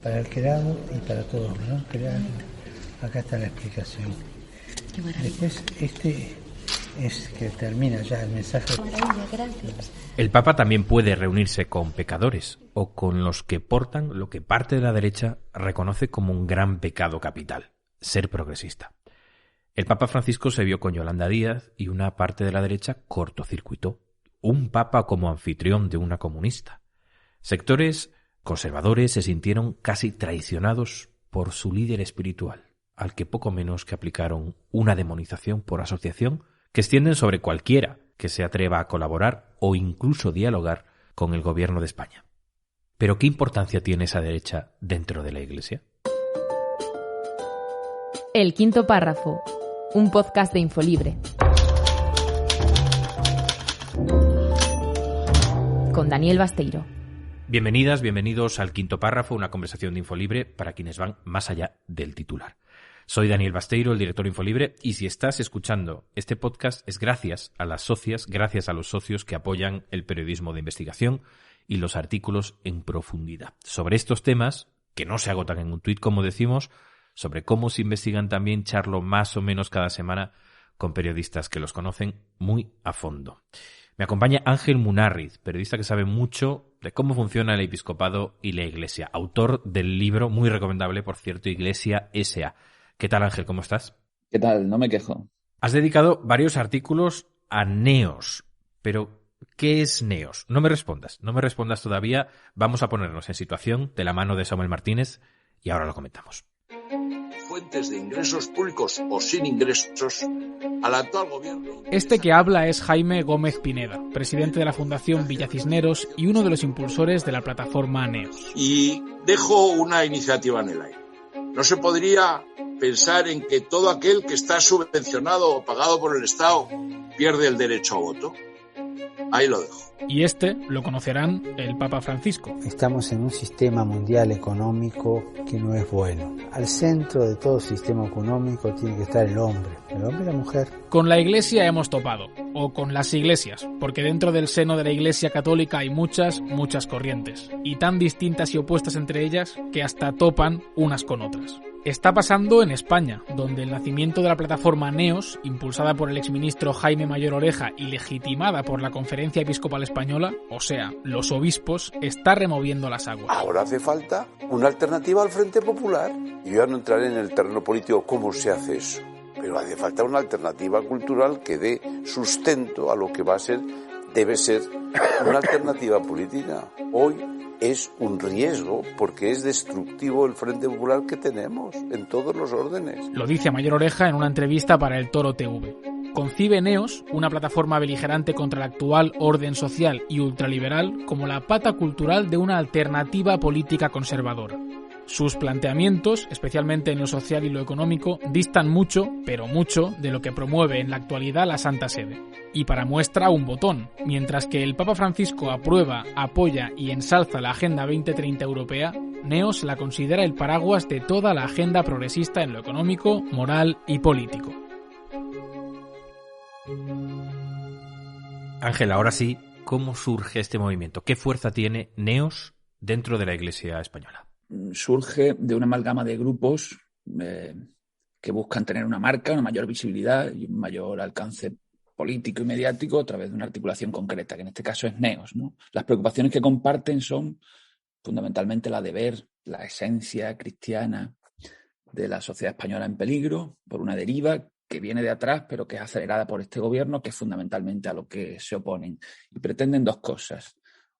Para el creado y para todos, ¿no? Creado. Acá está la explicación. Qué maravilla. Después, es que termina ya el mensaje. Maravilla, gracias. El Papa también puede reunirse con pecadores o con los que portan lo que parte de la derecha reconoce como un gran pecado capital: ser progresista. El Papa Francisco se vio con Yolanda Díaz y una parte de la derecha cortocircuitó. Un Papa como anfitrión de una comunista. Sectores conservadores se sintieron casi traicionados por su líder espiritual, al que poco menos que aplicaron una demonización por asociación que extienden sobre cualquiera que se atreva a colaborar o incluso dialogar con el gobierno de España. ¿Pero qué importancia tiene esa derecha dentro de la Iglesia? El Quinto Párrafo, un podcast de Infolibre. Con Daniel Basteiro. Bienvenidas, bienvenidos al Quinto Párrafo, una conversación de Infolibre para quienes van más allá del titular. Soy Daniel Basteiro, el director de Infolibre, y si estás escuchando este podcast es gracias a las socias, gracias a los socios que apoyan el periodismo de investigación y los artículos en profundidad sobre estos temas que no se agotan en un tuit, como decimos, sobre cómo se investigan. También charlo más o menos cada semana con periodistas que los conocen muy a fondo. Me acompaña Ángel Munarriz, periodista que sabe mucho de cómo funciona el episcopado y la Iglesia, autor del libro, muy recomendable, por cierto, Iglesia S.A. ¿Qué tal, Ángel? ¿Cómo estás? ¿Qué tal? No me quejo. Has dedicado varios artículos a Neos, pero ¿qué es Neos? No me respondas todavía. Vamos a ponernos en situación de la mano de Samuel Martínez y ahora lo comentamos. Fuentes de ingresos públicos o sin ingresos al actual gobierno. Este que habla es Jaime Gómez Pineda, presidente de la Fundación Villa Cisneros y uno de los impulsores de la plataforma Neos. Y dejo una iniciativa en el aire. ¿No se podría pensar en que todo aquel que está subvencionado o pagado por el Estado pierde el derecho a voto? Ahí lo dejo. Y este lo conocerán el Papa Francisco. Estamos en un sistema mundial económico que no es bueno. Al centro de todo sistema económico tiene que estar el hombre y la mujer. Con la Iglesia hemos topado, o con las iglesias, porque dentro del seno de la Iglesia católica hay muchas corrientes, y tan distintas y opuestas entre ellas que hasta topan unas con otras. Está pasando en España, donde el nacimiento de la plataforma Neos, impulsada por el exministro Jaime Mayor Oreja y legitimada por la Conferencia Episcopal Española, o sea, los obispos, está removiendo las aguas. Ahora hace falta una alternativa al Frente Popular. Y yo ya no entraré en el terreno político cómo se hace eso, pero hace falta una alternativa cultural que dé sustento a lo que debe ser una alternativa política. Hoy es un riesgo porque es destructivo el Frente Popular que tenemos en todos los órdenes. Lo dice Mayor Oreja en una entrevista para El Toro TV. Concibe Neos, una plataforma beligerante contra el actual orden social y ultraliberal, como la pata cultural de una alternativa política conservadora. Sus planteamientos, especialmente en lo social y lo económico, distan mucho, pero mucho, de lo que promueve en la actualidad la Santa Sede. Y para muestra un botón, mientras que el Papa Francisco aprueba, apoya y ensalza la Agenda 2030 europea, Neos la considera el paraguas de toda la agenda progresista en lo económico, moral y político. Ángel, ahora sí, ¿cómo surge este movimiento? ¿Qué fuerza tiene Neos dentro de la Iglesia española? Surge de una amalgama de grupos que buscan tener una marca, una mayor visibilidad y un mayor alcance político y mediático a través de una articulación concreta, que en este caso es Neos, ¿no? Las preocupaciones que comparten son fundamentalmente la de ver la esencia cristiana de la sociedad española en peligro por una deriva que viene de atrás, pero que es acelerada por este gobierno, que es fundamentalmente a lo que se oponen. Y pretenden dos cosas.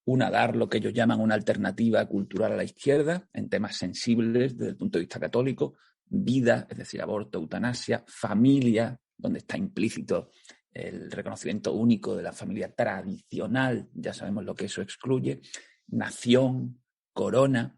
Una, dar lo que ellos llaman una alternativa cultural a la izquierda en temas sensibles desde el punto de vista católico, vida, es decir, aborto, eutanasia, familia, donde está implícito el reconocimiento único de la familia tradicional, ya sabemos lo que eso excluye, nación, corona,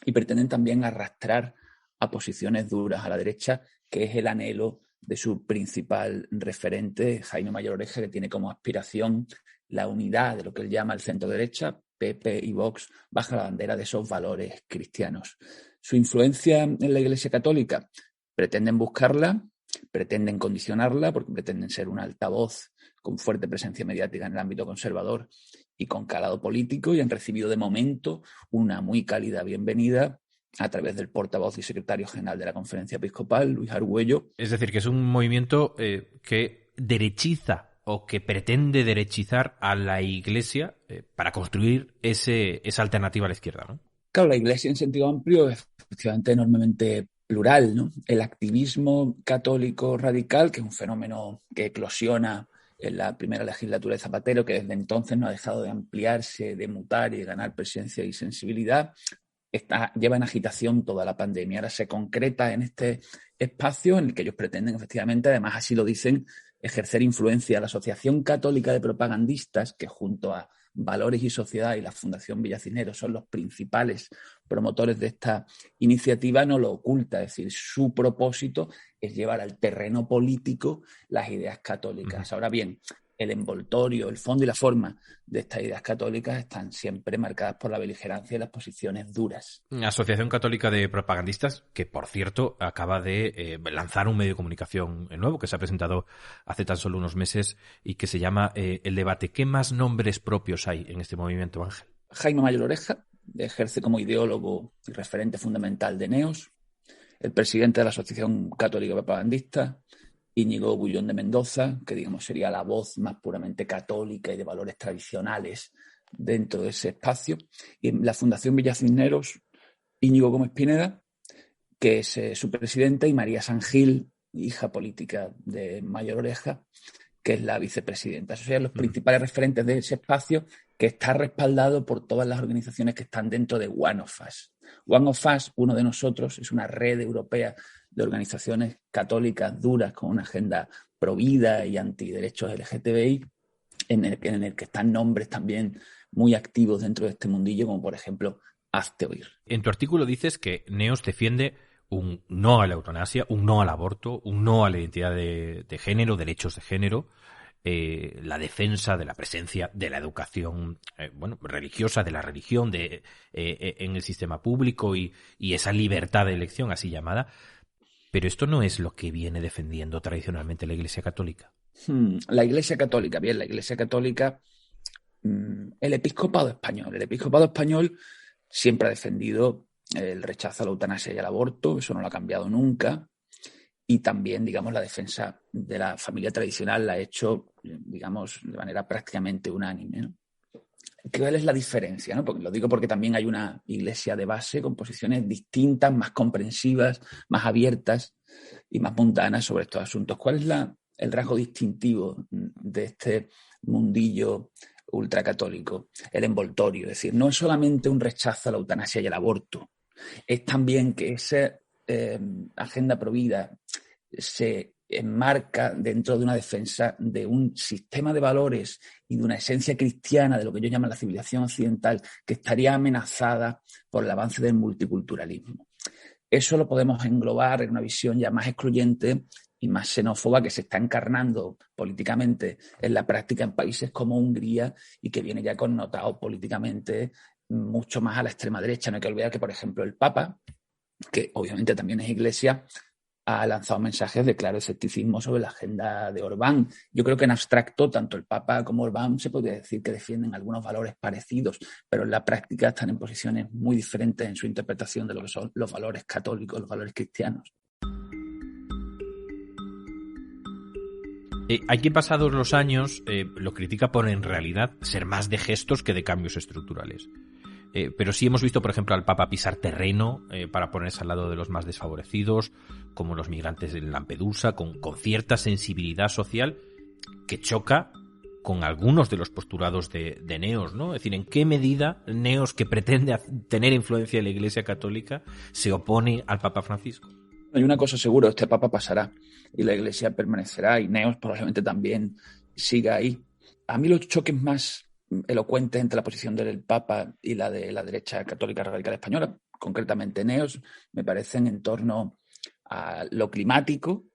y pretenden también arrastrar a posiciones duras a la derecha, que es el anhelo de su principal referente, Jaime Mayor Oreja, que tiene como aspiración la unidad de lo que él llama el centro derecha, PP y Vox, bajo la bandera de esos valores cristianos. Su influencia en la Iglesia Católica, pretenden buscarla, pretenden condicionarla, porque pretenden ser un altavoz con fuerte presencia mediática en el ámbito conservador y con calado político, y han recibido de momento una muy cálida bienvenida a través del portavoz y secretario general de la Conferencia Episcopal, Luis Argüello. Es decir, que es un movimiento que derechiza o que pretende derechizar a la Iglesia para construir esa alternativa a la izquierda, ¿no? Claro, la Iglesia en sentido amplio es efectivamente enormemente plural, ¿no? El activismo católico radical, que es un fenómeno que eclosiona en la primera legislatura de Zapatero, que desde entonces no ha dejado de ampliarse, de mutar y de ganar presencia y sensibilidad, lleva en agitación toda la pandemia. Ahora se concreta en este espacio en el que ellos pretenden, efectivamente, además así lo dicen, ejercer influencia. La Asociación Católica de Propagandistas, que junto a Valores y Sociedad y la Fundación Villa Cisneros son los principales promotores de esta iniciativa, no lo oculta. Es decir, su propósito es llevar al terreno político las ideas católicas. Ahora bien, el envoltorio, el fondo y la forma de estas ideas católicas están siempre marcadas por la beligerancia y las posiciones duras. Asociación Católica de Propagandistas, que por cierto acaba de lanzar un medio de comunicación nuevo que se ha presentado hace tan solo unos meses y que se llama El Debate. ¿Qué más nombres propios hay en este movimiento, Ángel? Jaime Mayor Oreja ejerce como ideólogo y referente fundamental de Neos, el presidente de la Asociación Católica de Propagandistas, Íñigo Bullón de Mendoza, que digamos sería la voz más puramente católica y de valores tradicionales dentro de ese espacio, y en la Fundación Villa Cisneros, Íñigo Gómez Pineda, que es su presidenta, y María San Gil, hija política de Mayor Oreja, que es la vicepresidenta. Esos serían los principales referentes de ese espacio, que está respaldado por todas las organizaciones que están dentro de One of Us. One of Us, uno de nosotros, es una red europea de organizaciones católicas duras con una agenda provida y antiderechos LGTBI, en el que están nombres también muy activos dentro de este mundillo, como por ejemplo Hazte Oír. En tu artículo dices que Neos defiende un no a la eutanasia, un no al aborto, un no a la identidad de género, derechos de género, la defensa de la presencia de la educación religiosa, de la religión en el sistema público y esa libertad de elección así llamada. Pero esto no es lo que viene defendiendo tradicionalmente la Iglesia Católica. La Iglesia Católica, el episcopado español siempre ha defendido el rechazo a la eutanasia y al aborto, eso no lo ha cambiado nunca, y también, digamos, la defensa de la familia tradicional la ha hecho, digamos, de manera prácticamente unánime, ¿no? ¿Cuál es la diferencia, no? Porque lo digo porque también hay una iglesia de base con posiciones distintas, más comprensivas, más abiertas y más mundanas sobre estos asuntos. ¿Cuál es el rasgo distintivo de este mundillo ultracatólico? El envoltorio. Es decir, no es solamente un rechazo a la eutanasia y al aborto, es también que esa agenda provida se enmarca dentro de una defensa de un sistema de valores y de una esencia cristiana de lo que ellos llaman la civilización occidental, que estaría amenazada por el avance del multiculturalismo. Eso lo podemos englobar en una visión ya más excluyente y más xenófoba que se está encarnando políticamente en la práctica en países como Hungría y que viene ya connotado políticamente mucho más a la extrema derecha. No hay que olvidar que, por ejemplo, el Papa, que obviamente también es iglesia, ha lanzado mensajes de claro escepticismo sobre la agenda de Orbán. Yo creo que en abstracto, tanto el Papa como Orbán se podría decir que defienden algunos valores parecidos, pero en la práctica están en posiciones muy diferentes en su interpretación de lo que son los valores católicos, los valores cristianos. Hay quien pasados los años lo critica por en realidad ser más de gestos que de cambios estructurales. Pero sí hemos visto, por ejemplo, al Papa pisar terreno para ponerse al lado de los más desfavorecidos, como los migrantes en Lampedusa, con cierta sensibilidad social que choca con algunos de los postulados de Neos, ¿no? Es decir, ¿en qué medida Neos, que pretende tener influencia en la Iglesia Católica, se opone al Papa Francisco? Hay una cosa segura, este Papa pasará y la Iglesia permanecerá y Neos probablemente también siga ahí. A mí los choques más elocuentes entre la posición del Papa y la de la derecha católica radical española, concretamente Neos, me parecen en torno a lo climático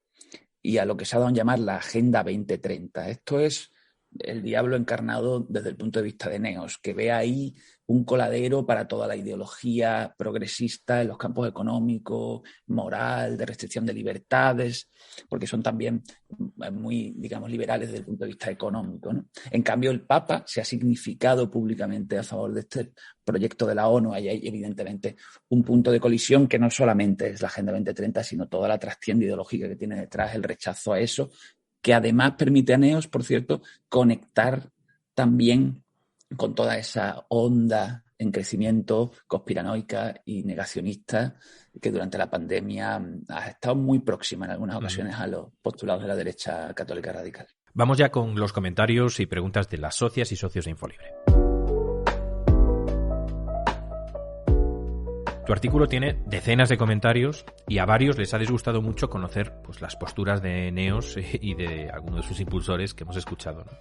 y a lo que se ha dado en llamar la Agenda 2030. Esto es el diablo encarnado desde el punto de vista de Neos, que ve ahí un coladero para toda la ideología progresista en los campos económicos, moral, de restricción de libertades, porque son también muy, digamos, liberales desde el punto de vista económico, ¿no? En cambio, el Papa se ha significado públicamente a favor de este proyecto de la ONU. Ahí hay evidentemente un punto de colisión que no solamente es la Agenda 2030, sino toda la trastienda ideológica que tiene detrás, el rechazo a eso, que además permite a Neos, por cierto, conectar también con toda esa onda en crecimiento conspiranoica y negacionista que durante la pandemia ha estado muy próxima en algunas ocasiones a los postulados de la derecha católica radical. Vamos ya con los comentarios y preguntas de las socias y socios de Infolibre. Tu artículo tiene decenas de comentarios y a varios les ha disgustado mucho conocer pues, las posturas de Neos y de algunos de sus impulsores que hemos escuchado, ¿no?,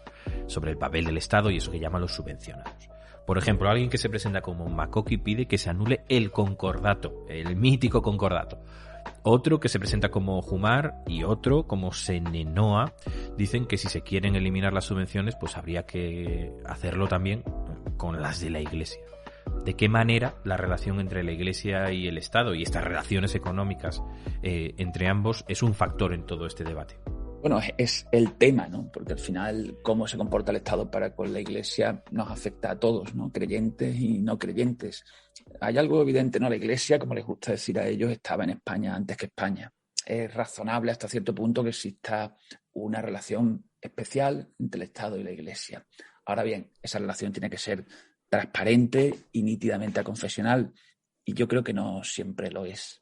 sobre el papel del Estado y eso que llaman los subvencionados. Por ejemplo, alguien que se presenta como Makoki pide que se anule el concordato, el mítico concordato. Otro que se presenta como Jumar y otro como Senenoa dicen que si se quieren eliminar las subvenciones, pues habría que hacerlo también con las de la Iglesia. ¿De qué manera la relación entre la Iglesia y el Estado y estas relaciones económicas entre ambos es un factor en todo este debate? Bueno, es el tema, ¿no? Porque al final cómo se comporta el Estado para con la Iglesia nos afecta a todos, ¿no? Creyentes y no creyentes. Hay algo evidente, ¿no? La Iglesia, como les gusta decir a ellos, estaba en España antes que España. Es razonable hasta cierto punto que exista una relación especial entre el Estado y la Iglesia. Ahora bien, esa relación tiene que ser transparente y nítidamente aconfesional, y yo creo que no siempre lo es.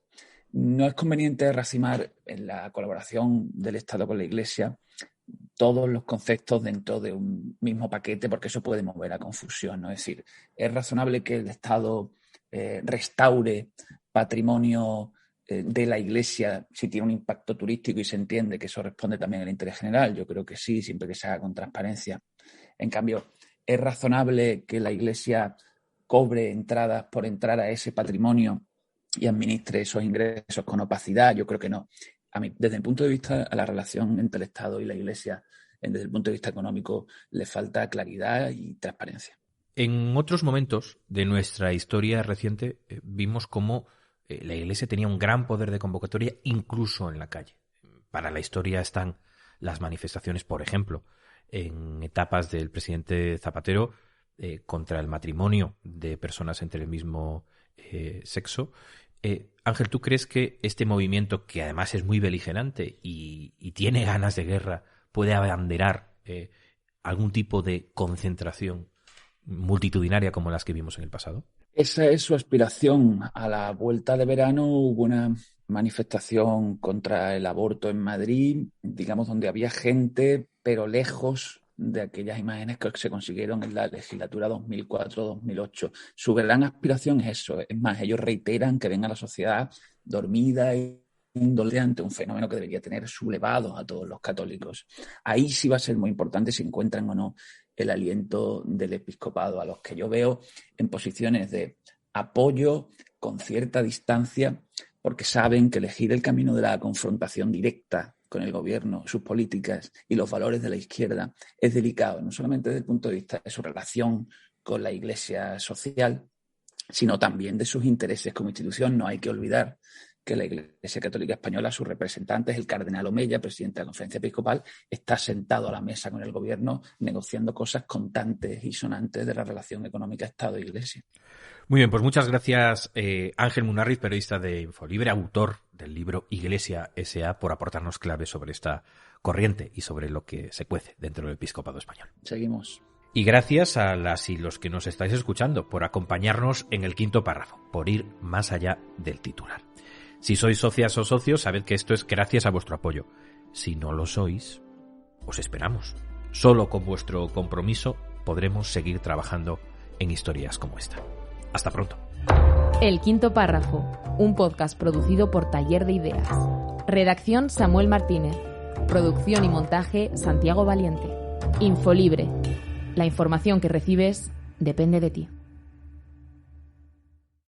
No es conveniente racimar en la colaboración del Estado con la Iglesia todos los conceptos dentro de un mismo paquete, porque eso puede mover a confusión, ¿no? Es decir, es razonable que el Estado restaure patrimonio de la Iglesia si tiene un impacto turístico y se entiende que eso responde también al interés general. Yo creo que sí, siempre que se haga con transparencia. En cambio, ¿es razonable que la Iglesia cobre entradas por entrar a ese patrimonio y administre esos ingresos con opacidad? Yo creo que no. A mí, desde el punto de vista a la relación entre el Estado y la Iglesia, desde el punto de vista económico, le falta claridad y transparencia. En otros momentos de nuestra historia reciente vimos cómo la Iglesia tenía un gran poder de convocatoria incluso en la calle. Para la historia están las manifestaciones, por ejemplo, en etapas del presidente Zapatero contra el matrimonio de personas entre el mismo sexo. Ángel, ¿tú crees que este movimiento, que además es muy beligerante y tiene ganas de guerra, puede abanderar algún tipo de concentración multitudinaria como las que vimos en el pasado? Esa es su aspiración. A la vuelta de verano hubo una manifestación contra el aborto en Madrid, digamos, donde había gente, pero lejos de aquellas imágenes que se consiguieron en la legislatura 2004-2008. Su gran aspiración es eso. Es más, ellos reiteran que ven a la sociedad dormida y indolente ante un fenómeno que debería tener sublevados a todos los católicos. Ahí sí va a ser muy importante si encuentran o no el aliento del episcopado, a los que yo veo en posiciones de apoyo con cierta distancia, porque saben que elegir el camino de la confrontación directa con el gobierno, sus políticas y los valores de la izquierda es delicado, no solamente desde el punto de vista de su relación con la Iglesia social, sino también de sus intereses como institución. No hay que olvidar que la Iglesia Católica Española, sus representantes, el cardenal Omeya, presidente de la Conferencia Episcopal, está sentado a la mesa con el gobierno negociando cosas contantes y sonantes de la relación económica Estado-Iglesia. Muy bien, pues muchas gracias Ángel Munarriz, periodista de Infolibre, autor del libro Iglesia S.A., por aportarnos claves sobre esta corriente y sobre lo que se cuece dentro del episcopado español. Seguimos. Y gracias a las y los que nos estáis escuchando por acompañarnos en el quinto párrafo, por ir más allá del titular. Si sois socias o socios, sabed que esto es gracias a vuestro apoyo. Si no lo sois, os esperamos. Solo con vuestro compromiso podremos seguir trabajando en historias como esta. Hasta pronto. El quinto párrafo, un podcast producido por Taller de Ideas. Redacción Samuel Martínez. Producción y montaje Santiago Valiente. Infolibre. La información que recibes depende de ti.